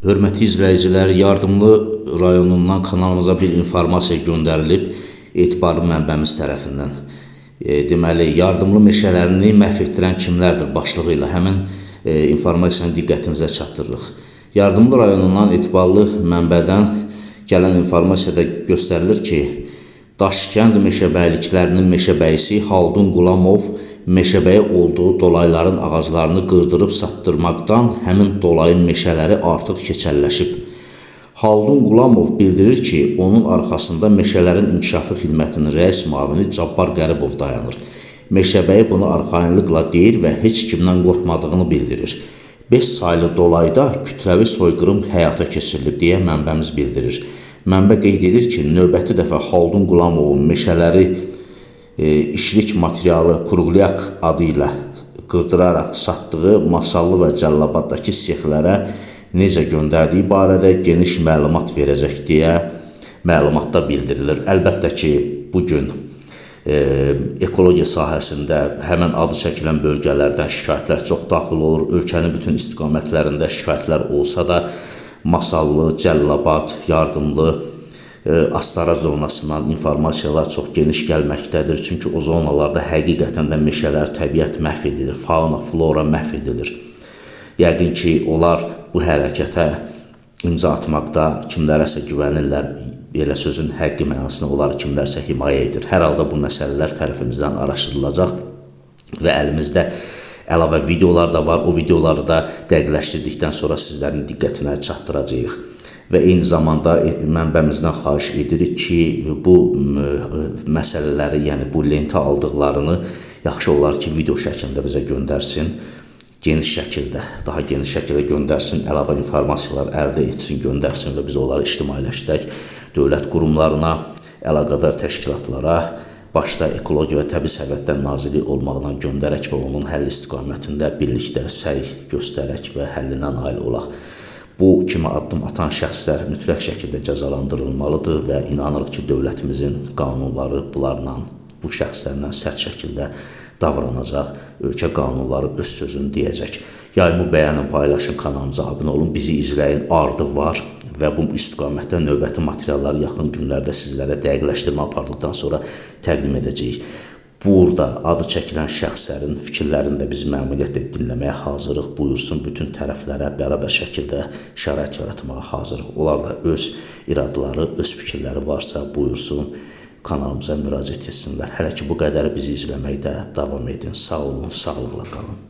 Hörmətli izləyicilər, Yardımlı rayonundan kanalımıza bir informasiya göndərilib etibarlı mənbəmiz tərəfindən. Deməli, yardımlı meşələrini məhv etdirən kimlərdir başlığı ilə həmin informasiyanı diqqətinizə çatdırırıq. Yardımlı rayonundan etibarlı mənbədən gələn informasiyada göstərilir ki, Daşkənd meşəbəyliklərinin meşəbəyisi Haldun Qulamov meşəbəyi olduğu dolayların ağaclarını qırdırıb satdırmaqdan həmin dolayın meşələri artıq keçəlləşib. Haldun Qulamov bildirir ki, onun arxasında meşələrin inkişafı xidmətinin rəis müavini Cabbar Qəribov dayanır. Meşəbəyi bunu arxayınlıqla deyir və heç kimdən qorxmadığını bildirir. 5 saylı dolayda kütləvi soyqırım həyata keçirilib deyə mənbəmiz bildirir. Mənbə qeyd edir ki, növbəti dəfə Haldun Qulamovun meşələri işlik materialı Kuruglyak adı ilə qırdıraraq satdığı Masallı və Cəllabaddakı sexlərə necə göndərdiyi barədə geniş məlumat verəcək deyə məlumatda bildirilir. Əlbəttə ki, bugün ekologiya sahəsində həmən adı çəkilən bölgələrdən şikayətlər çox daxil olur. Ölkənin bütün istiqamətlərində şikayətlər olsa da Masallı, Cəllabad, Yardımlı, Astara zonasından informasiyalar çox geniş gəlməkdədir. Çünki o zonalarda həqiqətən də meşələr, təbiət məhv edilir, fauna, flora məhv edilir. Yəqin ki, onlar bu hərəkətə imza atmaqda kimlərəsə güvənirlər, belə sözün həqqi mənasını onlar kimlərsə himayə edir. Hər halda bu məsələlər tərəfimizdən araşdırılacaq və əlimizdə əlavə videolar da var. O videoları da dəqiqləşdirdikdən sonra sizlərin diqqətinə çatdıracağıq. Və eyni zamanda mənbəmizdən xahiş edirik ki, bu məsələləri, yəni bu lenti aldıqlarını yaxşı olar ki, video şəklində bizə göndərsin. Geniş şəkildə, daha geniş şəkildə göndərsin, əlavə informasiyalar əldə etsin, göndərsin və biz onları ictimailəşdirək. Dövlət qurumlarına, əlaqədar təşkilatlara, başda Ekologiya və Təbii Sərvətlər Nazirliyi olmaqla göndərək və onun həll istiqamətində birlikdə səy göstərək və həllinə nail olaq. Bu kimi addım atan şəxslər mütləq şəkildə cəzalandırılmalıdır və inanırıq ki, dövlətimizin qanunları bunlarla, bu şəxslərlə sərt şəkildə davranacaq, ölkə qanunları öz sözünü deyəcək. Yayımı bəyənin, paylaşın, kanalımıza abunə olun, bizi izləyin, ardı var və bu istiqamətdə növbəti materialları yaxın günlərdə sizlərə dəqiqləşdirmə apardıqdan sonra təqdim edəcəyik. Burada adı çəkilən şəxslərin fikirlərini də biz məmnuniyyətlə dinləməyə hazırıq. Buyursun, bütün tərəflərə bərabər şəkildə şərait yaratmağa hazırıq. Onlar da öz iradları, öz fikirləri varsa buyursun, kanalımıza müraciət etsinlər. Hələ ki bu qədəri bizi izləməkdə davam edin. Sağ olun, sağlıqla qalın.